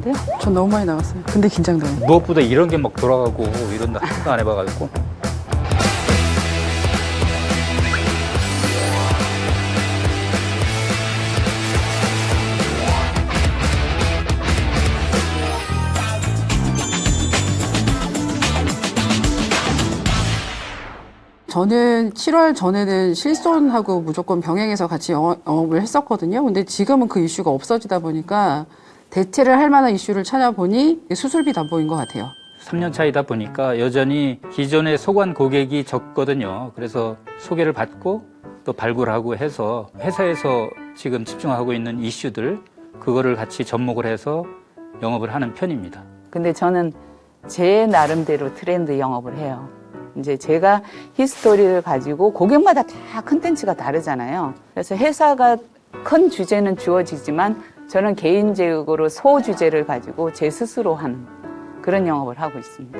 나가셨는데요? 전 너무 많이 나갔어요. 근데 긴장돼요. 무엇보다 이런 게 막 돌아가고 이런 거 한 번도 안 해봐가지고. 저는 7월 전에는 실손하고 무조건 병행해서 같이 영업을 했었거든요. 근데 지금은 그 이슈가 없어지다 보니까 대체를 할 만한 이슈를 찾아보니 수술비 담보인 것 같아요. 3년 차이다 보니까 여전히 기존의 소관 고객이 적거든요. 그래서 소개를 받고 또 발굴하고 해서 회사에서 지금 집중하고 있는 이슈들 그거를 같이 접목을 해서 영업을 하는 편입니다. 근데 저는 제 나름대로 트렌드 영업을 해요. 이제 제가 히스토리를 가지고 고객마다 다 컨텐츠가 다르잖아요. 그래서 회사가 큰 주제는 주어지지만 저는 개인적으로 소 주제를 가지고 제 스스로 하는 그런 영업을 하고 있습니다.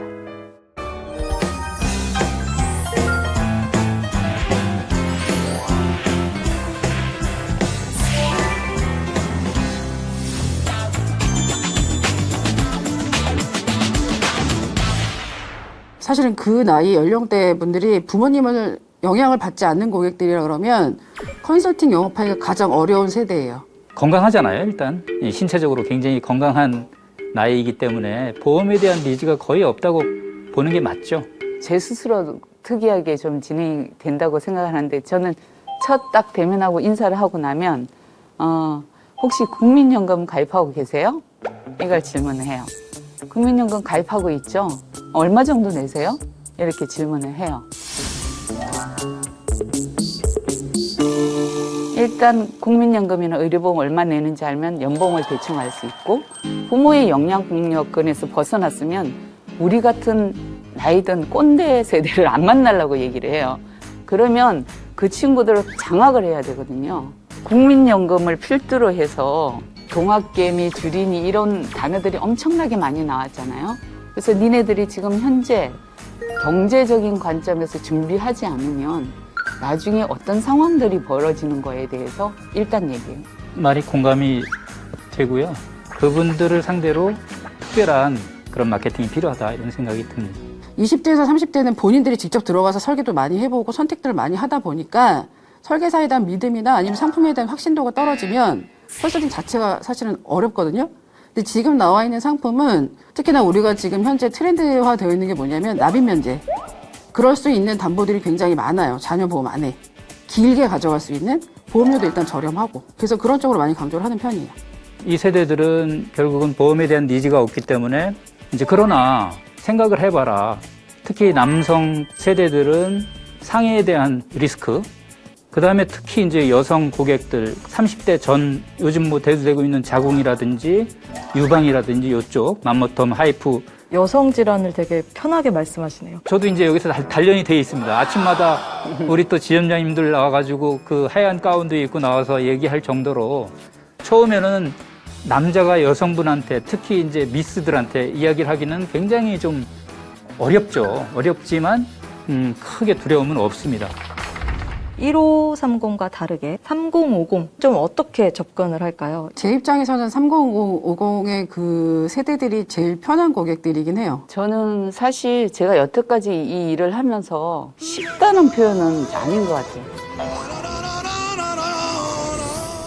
사실은 그 나이 연령대 분들이 부모님을 영향을 받지 않는 고객들이라 그러면 컨설팅 영업하기가 가장 어려운 세대예요. 건강하잖아요, 일단. 신체적으로 굉장히 건강한 나이이기 때문에 보험에 대한 니즈가 거의 없다고 보는 게 맞죠. 제 스스로 특이하게 좀 진행이 된다고 생각하는데 저는 첫 딱 대면하고 인사를 하고 나면 혹시 국민연금 가입하고 계세요? 이걸 질문을 해요. 국민연금 가입하고 있죠? 얼마 정도 내세요? 이렇게 질문을 해요. 일단 국민연금이나 의료보험 얼마 내는지 알면 연봉을 대충 알 수 있고 부모의 영향력권에서 벗어났으면 우리 같은 나이든 꼰대 세대를 안 만나려고 얘기를 해요. 그러면 그 친구들을 장악을 해야 되거든요. 국민연금을 필두로 해서 동학개미, 주린이 이런 단어들이 엄청나게 많이 나왔잖아요. 그래서 니네들이 지금 현재 경제적인 관점에서 준비하지 않으면 나중에 어떤 상황들이 벌어지는 거에 대해서 일단 얘기해요. 많이 공감이 되고요. 그분들을 상대로 특별한 그런 마케팅이 필요하다 이런 생각이 듭니다. 20대에서 30대는 본인들이 직접 들어가서 설계도 많이 해보고 선택들을 많이 하다 보니까 설계사에 대한 믿음이나 아니면 상품에 대한 확신도가 떨어지면 컨설팅 자체가 사실은 어렵거든요. 근데 지금 나와 있는 상품은 특히나 우리가 지금 현재 트렌드화 되어 있는 게 뭐냐면 납입 면제. 그럴 수 있는 담보들이 굉장히 많아요. 자녀보험 안에. 길게 가져갈 수 있는 보험료도 일단 저렴하고. 그래서 그런 쪽으로 많이 강조를 하는 편이에요. 이 세대들은 결국은 보험에 대한 니즈가 없기 때문에 이제 그러나 생각을 해봐라. 특히 남성 세대들은 상해에 대한 리스크, 그 다음에 특히 이제 여성 고객들 30대 전 요즘 뭐 대두되고 있는 자궁이라든지 유방이라든지 이쪽 맘모텀 하이프 여성 질환을 되게 편하게 말씀하시네요. 저도 이제 여기서 단련이 돼 있습니다. 아침마다 우리 또 지점장님들 나와가지고 그 하얀 가운도 입고 나와서 얘기할 정도로 처음에는 남자가 여성분한테 특히 이제 미스들한테 이야기를 하기는 굉장히 좀 어렵죠. 어렵지만 크게 두려움은 없습니다. 1530과 다르게 3050 좀 어떻게 접근을 할까요? 제 입장에서는 3050의 그 세대들이 제일 편한 고객들이긴 해요. 저는 사실 제가 여태까지 이 일을 하면서 쉽다는 표현은 아닌 것 같아요.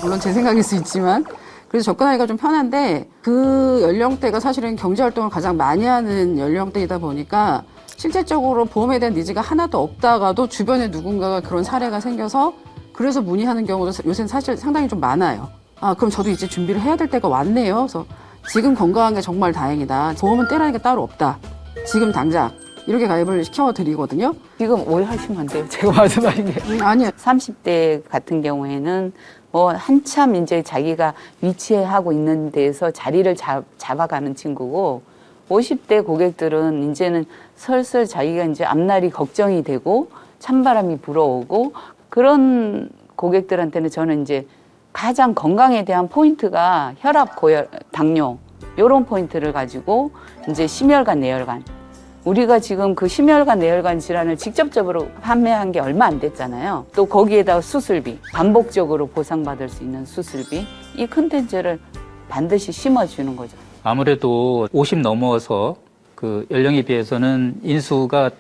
물론 제 생각일 수 있지만 그래서 접근하기가 좀 편한데 그 연령대가 사실은 경제활동을 가장 많이 하는 연령대이다 보니까 실질적으로 보험에 대한 니즈가 하나도 없다가도 주변에 누군가가 그런 사례가 생겨서 그래서 문의하는 경우도 요새는 사실 상당히 좀 많아요. 아, 그럼 저도 이제 준비를 해야 될 때가 왔네요. 그래서 지금 건강한 게 정말 다행이다. 보험은 떼라는 게 따로 없다. 지금 당장 이렇게 가입을 시켜드리거든요. 지금 오해하시면 안 돼요. 제가 말씀하신 게. 아니요. 30대 같은 경우에는 뭐 한참 이제 자기가 위치하고 있는 데에서 자리를 잡아가는 친구고 50대 고객들은 이제는 슬슬 자기가 이제 앞날이 걱정이 되고 찬바람이 불어오고 그런 고객들한테는 저는 이제 가장 건강에 대한 포인트가 혈압, 고혈, 당뇨 이런 포인트를 가지고 이제 심혈관, 내혈관 우리가 지금 그 심혈관, 내혈관 질환을 직접적으로 판매한 게 얼마 안 됐잖아요. 또 거기에다가 수술비, 반복적으로 보상받을 수 있는 수술비 이 컨텐츠를 반드시 심어주는 거죠. 아무래도 50 넘어서 그 연령에 비해서는 인수가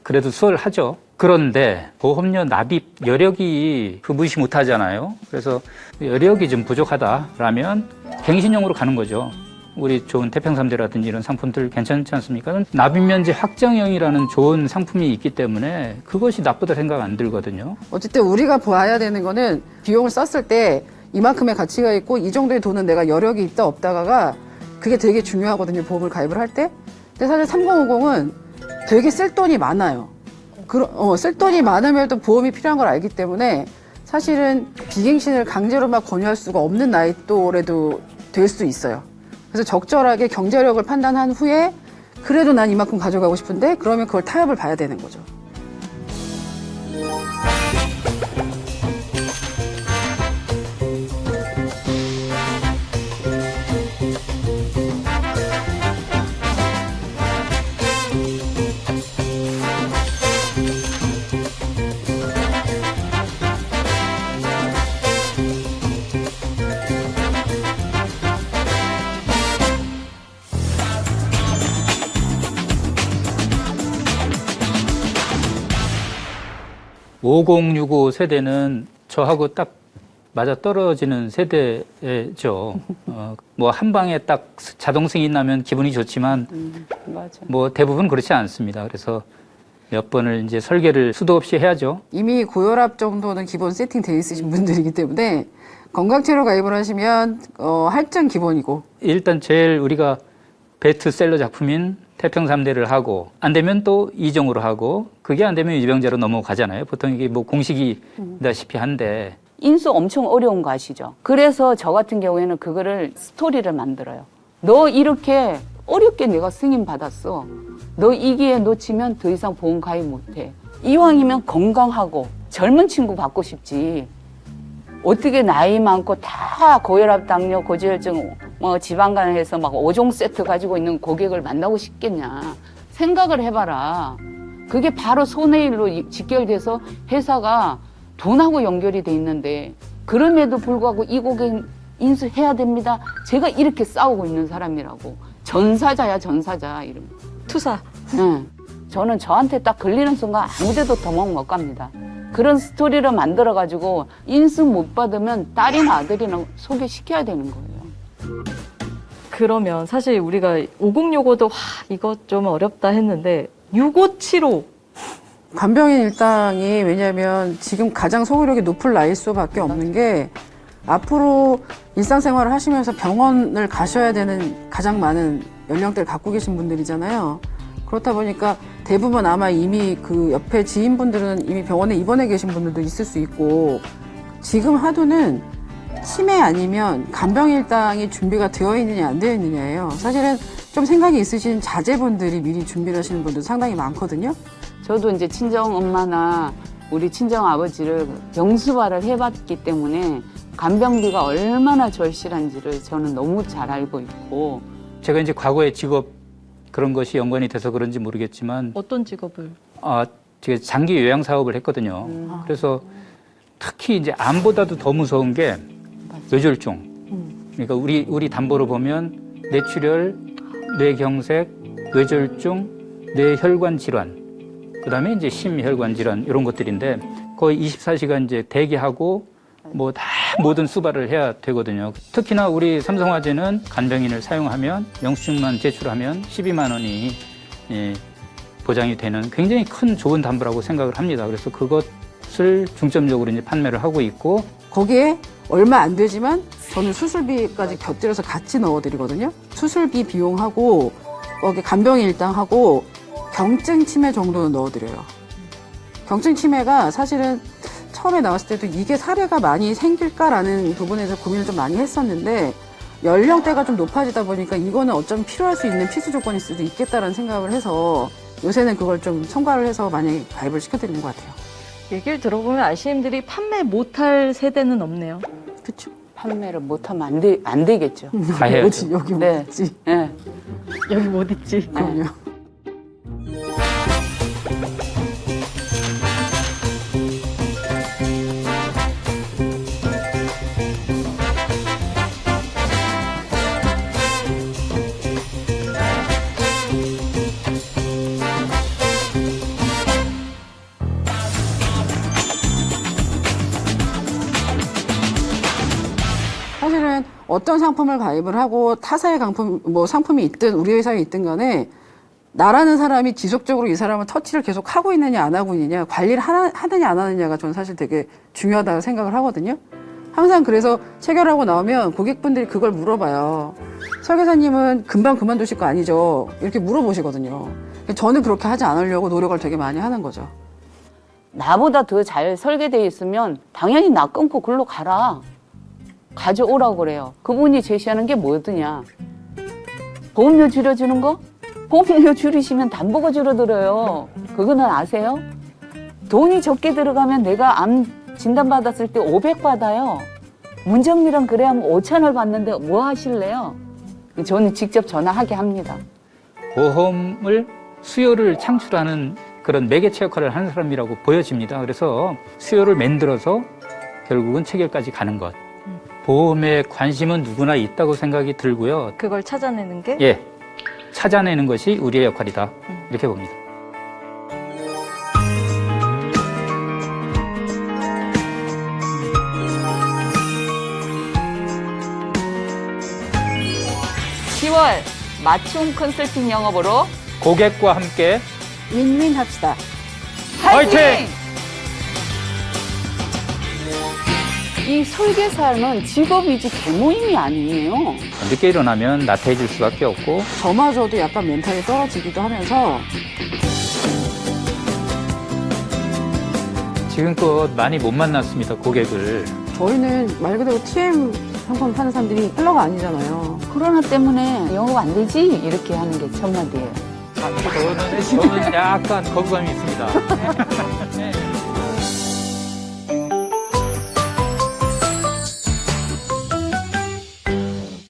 그래도 수월하죠. 그런데 보험료 납입 여력이 그 무시 못하잖아요. 그래서 여력이 좀 부족하다라면 갱신형으로 가는 거죠. 우리 좋은 태평3대라든지 이런 상품들 괜찮지 않습니까? 납입면제 확정형이라는 좋은 상품이 있기 때문에 그것이 나쁘다 생각 안 들거든요. 어쨌든 우리가 봐야 되는 거는 비용을 썼을 때 이만큼의 가치가 있고 이 정도의 돈은 내가 여력이 있다 없다가가 그게 되게 중요하거든요. 보험을 가입을 할 때. 근데 사실 3050은 되게 쓸 돈이 많아요. 쓸 돈이 많으면도 보험이 필요한 걸 알기 때문에 사실은 비갱신을 강제로 막 권유할 수가 없는 나이 또래도 될 수 있어요. 그래서 적절하게 경제력을 판단한 후에 그래도 난 이만큼 가져가고 싶은데 그러면 그걸 타협을 봐야 되는 거죠. (5065) 세대는 저하고 딱 맞아 떨어지는 세대죠. 뭐 한 방에 딱 자동 승인 나면 기분이 좋지만 맞아. 뭐 대부분 그렇지 않습니다. 그래서 몇 번을 이제 설계를 수도 없이 해야죠. 이미 고혈압 정도는 기본 세팅되어 있으신 분들이기 때문에 건강치료 가입을 하시면 할증 기본이고 일단 제일 우리가 베스트셀러 작품인 태평3대를 하고 안 되면 또 2종으로 하고 그게 안 되면 유병자로 넘어가잖아요. 보통 이게 뭐 공식이다시피 한데 인수 엄청 어려운 거 아시죠? 그래서 저 같은 경우에는 그거를 스토리를 만들어요. 너 이렇게 어렵게 내가 승인 받았어. 너 이 기회 놓치면 더 이상 보험 가입 못해. 이왕이면 건강하고 젊은 친구 받고 싶지. 어떻게 나이 많고 다 고혈압, 당뇨, 고지혈증, 뭐 지방간 해서 막 5종 세트 가지고 있는 고객을 만나고 싶겠냐. 생각을 해봐라. 그게 바로 손해일로 직결돼서 회사가 돈하고 연결이 돼 있는데 그럼에도 불구하고 이 고객 인수해야 됩니다. 제가 이렇게 싸우고 있는 사람이라고. 전사자야, 전사자. 이름. 투사. 네. 저는 저한테 딱 걸리는 순간 아무데도 도망 못 갑니다. 그런 스토리를 만들어가지고 인수 못 받으면 딸이나 아들이나 소개시켜야 되는 거예요. 그러면 사실 우리가 5065도 이거 좀 어렵다 했는데 6575 간병인 일당이 왜냐하면 지금 가장 소구력이 높을 나일 수밖에 없는 게 앞으로 일상생활을 하시면서 병원을 가셔야 되는 가장 많은 연령대를 갖고 계신 분들이잖아요. 그렇다 보니까 대부분 아마 이미 그 옆에 지인분들은 이미 병원에 입원해 계신 분들도 있을 수 있고 지금 하도는 치매 아니면 간병일당이 준비가 되어 있느냐 안 되어 있느냐예요. 사실은 좀 생각이 있으신 자제분들이 미리 준비를 하시는 분들 상당히 많거든요. 저도 이제 친정 엄마나 우리 친정 아버지를 병수발을 해봤기 때문에 간병비가 얼마나 절실한지를 저는 너무 잘 알고 있고 제가 이제 과거의 직업 그런 것이 연관이 돼서 그런지 모르겠지만 어떤 직업을? 제가 장기 요양 사업을 했거든요. 그래서 특히 이제 암보다도 더 무서운 게 뇌졸중. 그러니까 우리 담보로 보면 뇌출혈, 뇌경색, 뇌졸중, 뇌혈관 질환, 그다음에 이제 심혈관 질환 이런 것들인데 거의 24시간 이제 대기하고 뭐 다 모든 수발을 해야 되거든요. 특히나 우리 삼성화재는 간병인을 사용하면 영수증만 제출하면 12만 원이 보장이 되는 굉장히 큰 좋은 담보라고 생각을 합니다. 그래서 그것을 중점적으로 이제 판매를 하고 있고 거기에 얼마 안 되지만 저는 수술비까지 곁들여서 같이 넣어드리거든요. 수술비 비용하고 거기 간병인 일당하고 경증 치매 정도는 넣어드려요. 경증 치매가 사실은 처음에 나왔을 때도 이게 사례가 많이 생길까라는 부분에서 고민을 좀 많이 했었는데 연령대가 좀 높아지다 보니까 이거는 어쩌면 필요할 수 있는 필수 조건일 수도 있겠다라는 생각을 해서 요새는 그걸 좀 첨가를 해서 많이 가입을 시켜드리는 것 같아요. 얘기를 들어보면 아시님들이 판매 못할 세대는 없네요. 그렇죠. 판매를 못하면 안 되겠죠. 다 해야죠. 여기 네. 뭐 있지. 네. 여기 못 있지. 그럼요. 어떤 상품을 가입을 하고 타사의 상품이 있든 우리 회사에 있든 간에 나라는 사람이 지속적으로 이 사람을 터치를 계속 하고 있느냐 안 하고 있느냐 관리를 하느냐 안 하느냐가 저는 사실 되게 중요하다고 생각을 하거든요. 항상 그래서 체결하고 나오면 고객분들이 그걸 물어봐요. 설계사님은 금방 그만두실 거 아니죠? 이렇게 물어보시거든요. 저는 그렇게 하지 않으려고 노력을 되게 많이 하는 거죠. 나보다 더 잘 설계되어 있으면 당연히 나 끊고 글로 가라. 가져오라고 그래요. 그분이 제시하는 게 뭐더냐. 보험료 줄여주는 거? 보험료 줄이시면 담보가 줄어들어요. 그거는 아세요? 돈이 적게 들어가면 내가 암 진단받았을 때 500 받아요. 문정미랑 그래야 하면 5,000을 받는데 뭐 하실래요? 저는 직접 전화하게 합니다. 보험을 수요를 창출하는 그런 매개체 역할을 하는 사람이라고 보여집니다. 그래서 수요를 만들어서 결국은 체결까지 가는 것. 보험에 관심은 누구나 있다고 생각이 들고요. 그걸 찾아내는 게 예, 찾아내는 것이 우리의 역할이다. 이렇게 봅니다. (10월) 맞춤 컨설팅 영업으로 고객과 함께 윈윈 합시다. 화이팅! 이 설계사는 직업이지 개모임이 아니에요. 늦게 일어나면 나태해질 수밖에 없고 저마저도 약간 멘탈이 떨어지기도 하면서 지금껏 많이 못 만났습니다. 고객을. 저희는 말 그대로 TM 상품 파는 사람들이 헬러가 아니잖아요. 코로나 때문에 영업 안 되지? 이렇게 하는 게 첫마디예요. 저는 약간 거부감이 있습니다. 네.